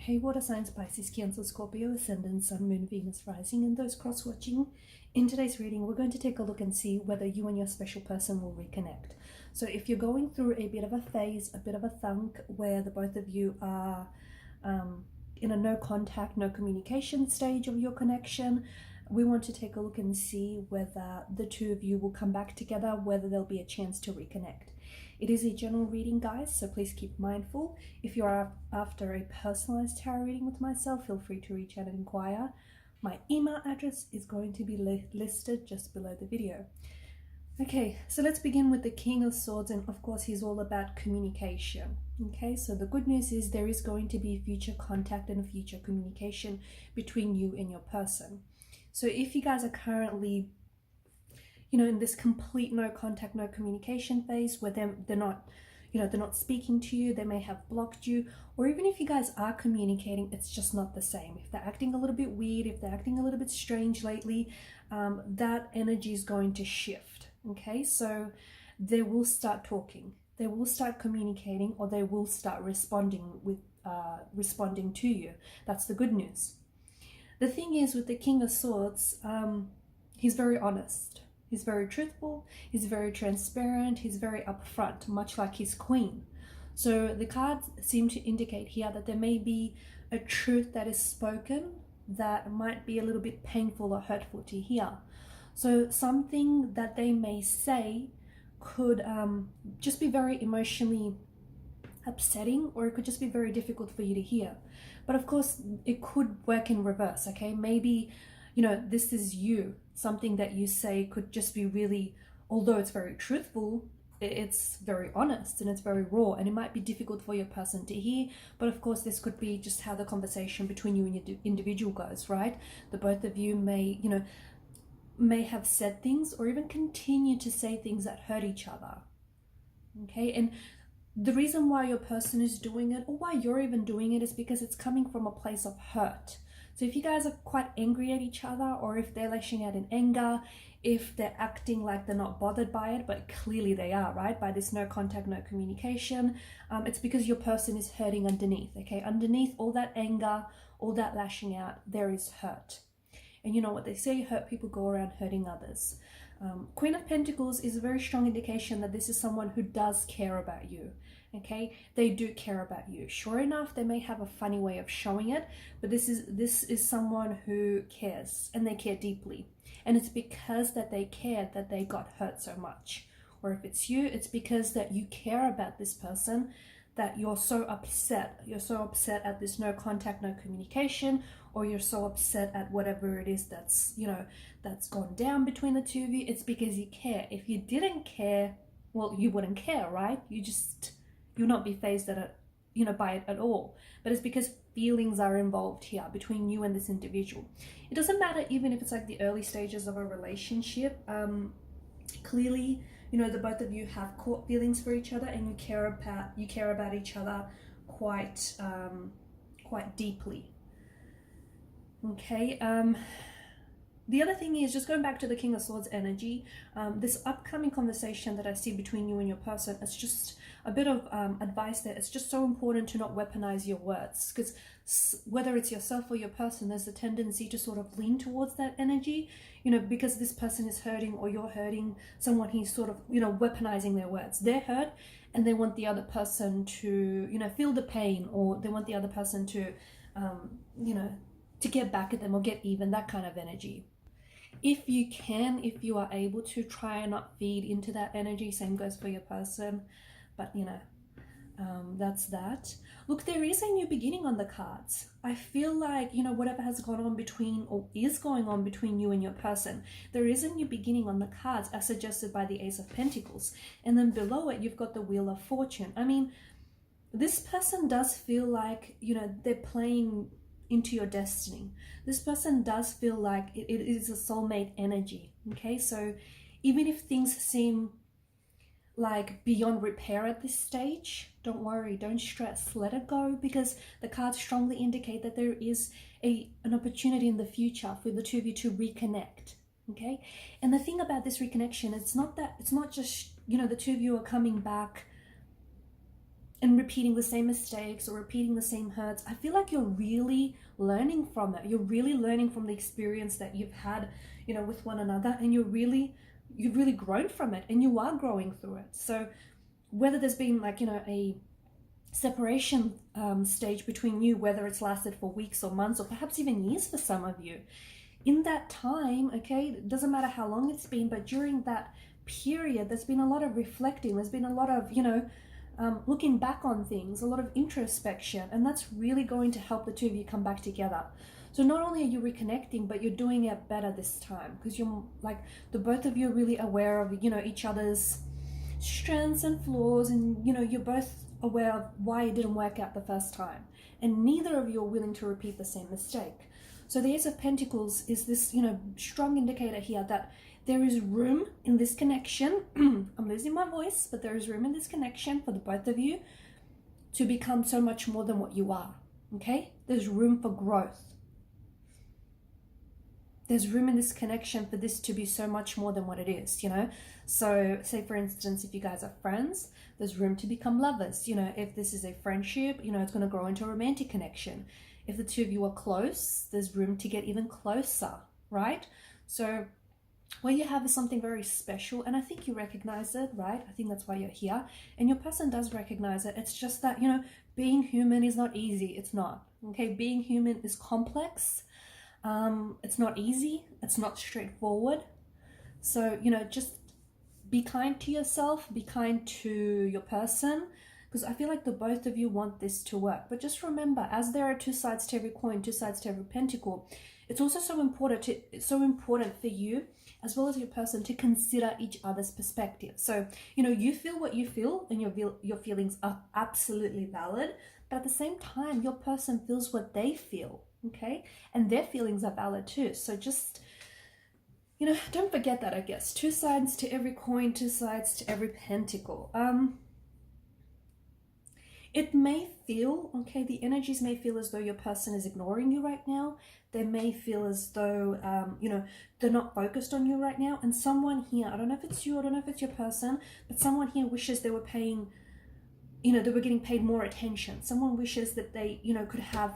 Hey water signs, Pisces, Cancer, Scorpio, Ascendant, Sun, Moon, Venus, Rising, and those cross-watching. In today's reading, we're going to take a look and see whether you and your special person will reconnect. So if you're going through a bit of a phase, a bit of a thunk, where the both of you are in a no contact, no communication stage of your connection, we want to take a look and see whether the two of you will come back together, whether there'll be a chance to reconnect. It is a general reading, guys, so please keep mindful. If you are after a personalized tarot reading with myself, feel free to reach out and inquire. My email address is going to be listed just below the video. Okay, so let's begin with the King of Swords, and of course he's all about communication. Okay, so the good news is there is going to be future contact and future communication between you and your person. So if you guys are currently, in this complete no contact, no communication phase where they're not speaking to you, they may have blocked you, or even if you guys are communicating, it's just not the same. If they're acting a little bit weird, if they're acting a little bit strange lately, that energy is going to shift. Okay, so they will start talking, they will start communicating, or they will start responding to you. That's the good news. The thing is, with the King of Swords, he's very honest. He's very truthful, he's very transparent, he's very upfront, much like his queen. So the cards seem to indicate here that there may be a truth that is spoken that might be a little bit painful or hurtful to hear. So something that they may say could just be very emotionally upsetting, or it could just be very difficult for you to hear. But of course, it could work in reverse, okay? Maybe, this is you. Something that you say could just be really, although it's very truthful, it's very honest and it's very raw, and it might be difficult for your person to hear. But of course, this could be just how the conversation between you and your individual goes, right? The both of you may have said things or even continue to say things that hurt each other. Okay, and the reason why your person is doing it, or why you're even doing it, is because it's coming from a place of hurt. So if you guys are quite angry at each other, or if they're lashing out in anger, if they're acting like they're not bothered by it, but clearly they are, right? By this no contact, no communication, it's because your person is hurting underneath, okay? Underneath all that anger, all that lashing out, there is hurt. And you know what they say, hurt people go around hurting others. Queen of Pentacles is a very strong indication that this is someone who does care about you. Okay, they do care about you. Sure enough, they may have a funny way of showing it, but this is someone who cares, and they care deeply. And it's because that they cared that they got hurt so much. Or if it's you, it's because that you care about this person, that you're so upset. You're so upset at this no contact, no communication, or you're so upset at whatever it is that's, that's gone down between the two of you. It's because you care. If you didn't care, well, you wouldn't care, right? You'll not be phased by it at all. But it's because feelings are involved here between you and this individual. It doesn't matter even if it's like the early stages of a relationship. Clearly, the both of you have caught feelings for each other, and you care about each other quite deeply. Okay. The other thing is, just going back to the King of Swords energy, this upcoming conversation that I see between you and your person, it's just a bit of advice there. It's just so important to not weaponize your words, because whether it's yourself or your person, there's a tendency to sort of lean towards that energy, because this person is hurting, or you're hurting someone, he's sort of, weaponizing their words. They're hurt and they want the other person to, feel the pain, or they want the other person to, to get back at them or get even, that kind of energy. If you are able to, try and not feed into that energy. Same goes for your person. But that's that. Look, there is a new beginning on the cards. I feel like, whatever has gone on between, or is going on between you and your person, there is a new beginning on the cards, as suggested by the Ace of Pentacles. And then below it, you've got the Wheel of Fortune. I mean, this person does feel like, they're playing into your destiny. This person does feel like it is a soulmate energy. Okay, so even if things seem like beyond repair at this stage, don't worry, don't stress, let it go, because the cards strongly indicate that there is an opportunity in the future for the two of you to reconnect. Okay, and the thing about this reconnection, it's not just the two of you are coming back and repeating the same mistakes or repeating the same hurts. I feel like you're really learning from it. You're really learning from the experience that you've had, you know, with one another, and you've really grown from it, and you are growing through it. So whether there's been like, you know, a separation stage between you, whether it's lasted for weeks or months or perhaps even years for some of you, in that time, okay, it doesn't matter how long it's been, but during that period, there's been a lot of reflecting, there's been a lot of, you know, looking back on things, a lot of introspection, and that's really going to help the two of you come back together. So not only are you reconnecting, but you're doing it better this time, because you're like, the both of you are really aware of, you know, each other's strengths and flaws, and, you know, you're both aware of why it didn't work out the first time, and neither of you are willing to repeat the same mistake. So the Ace of Pentacles is this, you know, strong indicator here that there is room in this connection. I'm losing my voice, but there is room in this connection for the both of you to become so much more than what you are, okay? There's room for growth. There's room in this connection for this to be so much more than what it is, you know? So say, for instance, if you guys are friends, there's room to become lovers. You know, if this is a friendship, you know, it's going to grow into a romantic connection. If the two of you are close, there's room to get even closer, right? So what you have is something very special, and I think you recognize it, right? I think that's why you're here, and your person does recognize it. It's just that, you know, being human is not easy. It's not, okay? Being human is complex. It's not easy. It's not straightforward. So, you know, just be kind to yourself, be kind to your person, because I feel like the both of you want this to work. But just remember, as there are two sides to every coin, two sides to every pentacle, it's also so important for you as well as your person to consider each other's perspective. So, you know, you feel what you feel, and your feelings are absolutely valid, but at the same time, your person feels what they feel, okay? And their feelings are valid too. So just, you know, don't forget that, I guess. Two sides to every coin, two sides to every pentacle. It may feel, okay, the energies may feel as though your person is ignoring you right now. They may feel as though, you know, they're not focused on you right now. And someone here, I don't know if it's you, I don't know if it's your person, but someone here wishes they were paying, you know, they were getting paid more attention. Someone wishes that they, you know, could have,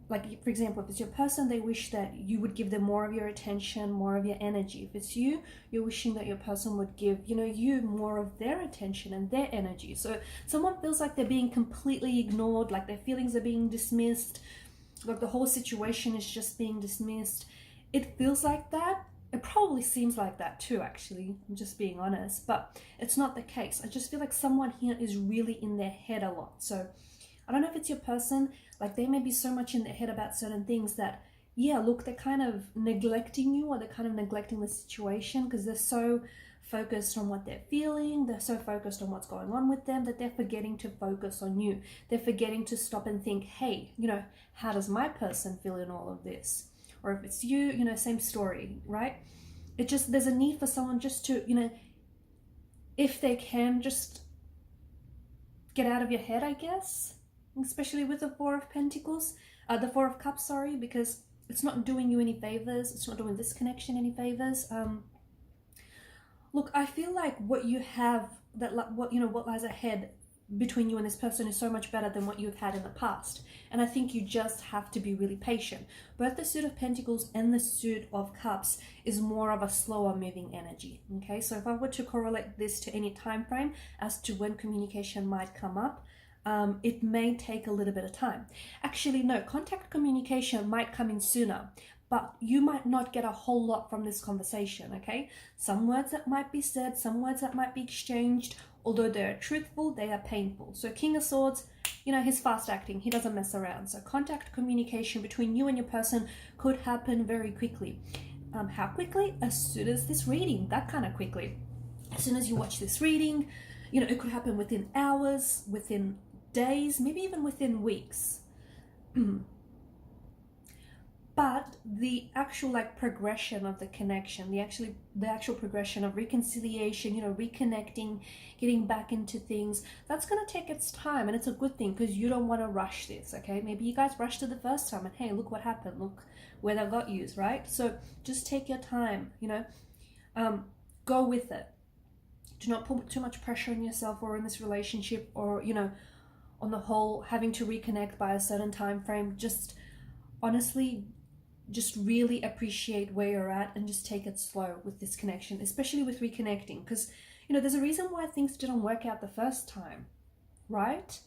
like, for example, if it's your person, they wish that you would give them more of your attention, more of your energy. If it's you, you're wishing that your person would give, you know, you more of their attention and their energy. So someone feels like they're being completely ignored, like their feelings are being dismissed, like the whole situation is just being dismissed. It feels like that. It probably seems like that too, actually. I'm just being honest, but it's not the case. I just feel like someone here is really in their head a lot. So I don't know if it's your person, like they may be so much in their head about certain things that, yeah, look, they're kind of neglecting you, or they're kind of neglecting the situation because they're so focused on what they're feeling, they're so focused on what's going on with them that they're forgetting to focus on you. They're forgetting to stop and think, hey, you know, how does my person feel in all of this? Or if it's you, you know, same story, right? It just, there's a need for someone just to, you know, if they can, just get out of your head, I guess. Especially with the Four of Pentacles, the Four of Cups, sorry, because it's not doing you any favors. It's not doing this connection any favors. Look, I feel like what you have, what lies ahead between you and this person is so much better than what you've had in the past. And I think you just have to be really patient. Both the suit of Pentacles and the suit of Cups is more of a slower moving energy. Okay, so if I were to correlate this to any time frame as to when communication might come up, it may take a little bit of time. Actually, no, contact communication might come in sooner, but you might not get a whole lot from this conversation, okay? Some words that might be said, some words that might be exchanged, although they're truthful, they are painful. So King of Swords, you know, he's fast acting, he doesn't mess around. So contact communication between you and your person could happen very quickly. How quickly? As soon as this reading, that kind of quickly. As soon as you watch this reading, you know, it could happen within hours, within days, maybe even within weeks. But the actual like progression of the connection, the actual progression of reconciliation, you know, reconnecting, getting back into things, that's going to take its time, and it's a good thing because you don't want to rush this, okay? Maybe you guys rushed it the first time and hey, look what happened, look where that got you, right? So just take your time, you know, go with it. Do not put too much pressure on yourself or in this relationship, or, you know, on the whole having to reconnect by a certain time frame. Just honestly, just really appreciate where you're at and just take it slow with this connection, especially with reconnecting, because you know there's a reason why things didn't work out the first time, right?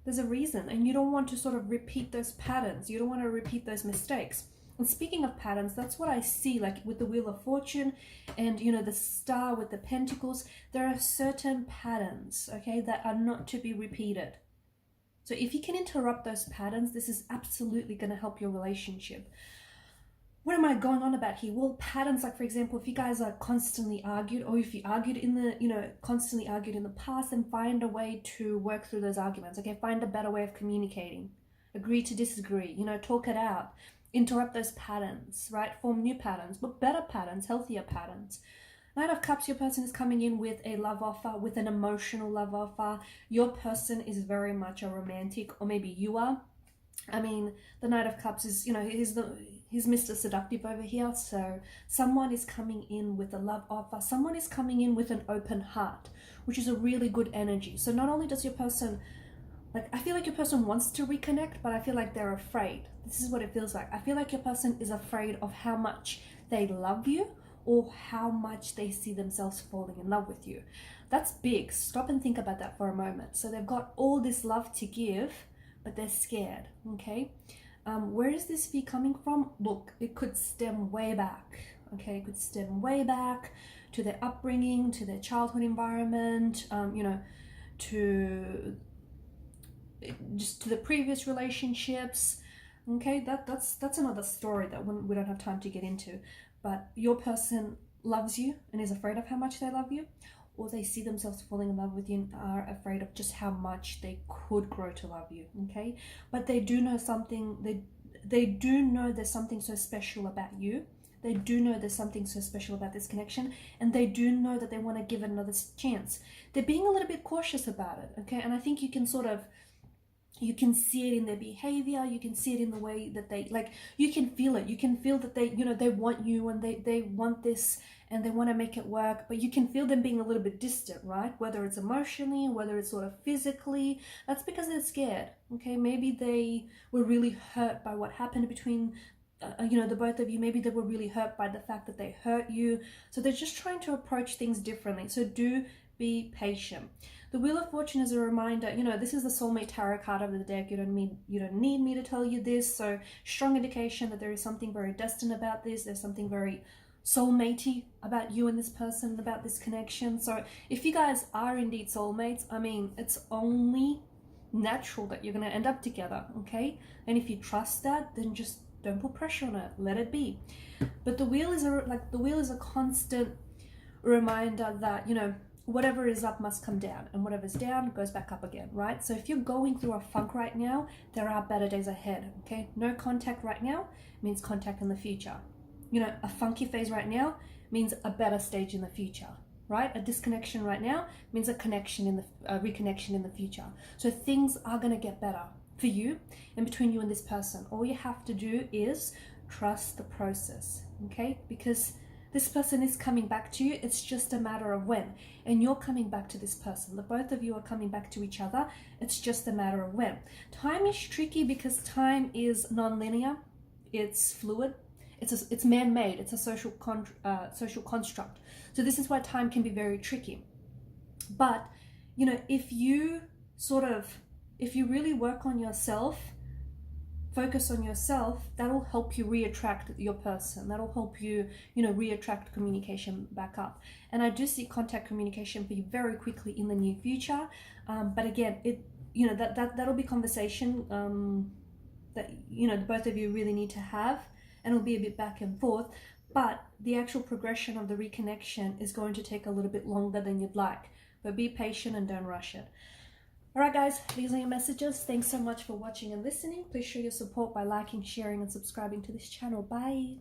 There's a reason, and you don't want to sort of repeat those patterns. You don't want to repeat those mistakes. And speaking of patterns, that's what I see, like with the Wheel of Fortune and, you know, the Star with the Pentacles. There are certain patterns, okay, that are not to be repeated. So if you can interrupt those patterns, this is absolutely going to help your relationship. What am I going on about here? Well, patterns, like for example, if you guys are constantly argued, or if you argued in the, you know, constantly argued in the past, then find a way to work through those arguments, okay? Find a better way of communicating. Agree to disagree, you know, talk it out. Interrupt those patterns, right? Form new patterns, but better patterns, healthier patterns. Knight of Cups, your person is coming in with a love offer, with an emotional love offer. Your person is very much a romantic, or maybe you are. I mean, the Knight of Cups is, you know, he's Mr. Seductive over here. So someone is coming in with a love offer. Someone is coming in with an open heart, which is a really good energy. So not only does your person, like, I feel like your person wants to reconnect, but I feel like they're afraid. This is what it feels like. I feel like your person is afraid of how much they love you or how much they see themselves falling in love with you. That's big. Stop and think about that for a moment. So they've got all this love to give, but they're scared, okay? Where is this fear coming from? Look, it could stem way back, okay? It could stem way back to their upbringing, to their childhood environment, you know, to just to the previous relationships, okay? That's another story that we don't have time to get into. But your person loves you and is afraid of how much they love you, or they see themselves falling in love with you and are afraid of just how much they could grow to love you, okay? But they do know something, they do know there's something so special about you. They do know there's something so special about this connection, and they do know that they want to give it another chance. They're being a little bit cautious about it, okay? And I think you can sort of, you can see it in their behavior, you can see it in the way that they, like, you can feel it. You can feel that they, you know, they want you and they want this and they want to make it work, but you can feel them being a little bit distant, right? Whether it's emotionally, whether it's sort of physically, that's because they're scared, okay? Maybe they were really hurt by what happened between, you know, the both of you. Maybe they were really hurt by the fact that they hurt you. So they're just trying to approach things differently. So do be patient. The Wheel of Fortune is a reminder, you know, this is the soulmate tarot card of the deck. You don't need me to tell you this. So strong indication that there is something very destined about this. There's something very soulmatey about you and this person, about this connection. So if you guys are indeed soulmates, I mean, it's only natural that you're going to end up together, okay? And if you trust that, then just don't put pressure on it. Let it be. But the wheel is a constant reminder that, you know, whatever is up must come down, and whatever's down goes back up again, right? So if you're going through a funk right now, there are better days ahead, okay? No contact right now means contact in the future. You know, a funky phase right now means a better stage in the future, right? A disconnection right now means a connection in the reconnection in the future. So things are going to get better for you and between you and this person. All you have to do is trust the process, okay? Because this person is coming back to you. It's just a matter of when. And you're coming back to this person. The both of you are coming back to each other. It's just a matter of when. Time is tricky because time is non-linear. It's fluid. It's man-made. It's a social construct. So this is why time can be very tricky. But, you know, if you really work on yourself, focus on yourself, that'll help you reattract your person. That'll help you, you know, reattract communication back up. And I do see contact communication for you very quickly in the near future. But again, you know, that'll be conversation that, you know, both of you really need to have, and it'll be a bit back and forth. But the actual progression of the reconnection is going to take a little bit longer than you'd like. But be patient and don't rush it. Alright guys, these are your messages. Thanks so much for watching and listening. Please show your support by liking, sharing and subscribing to this channel. Bye!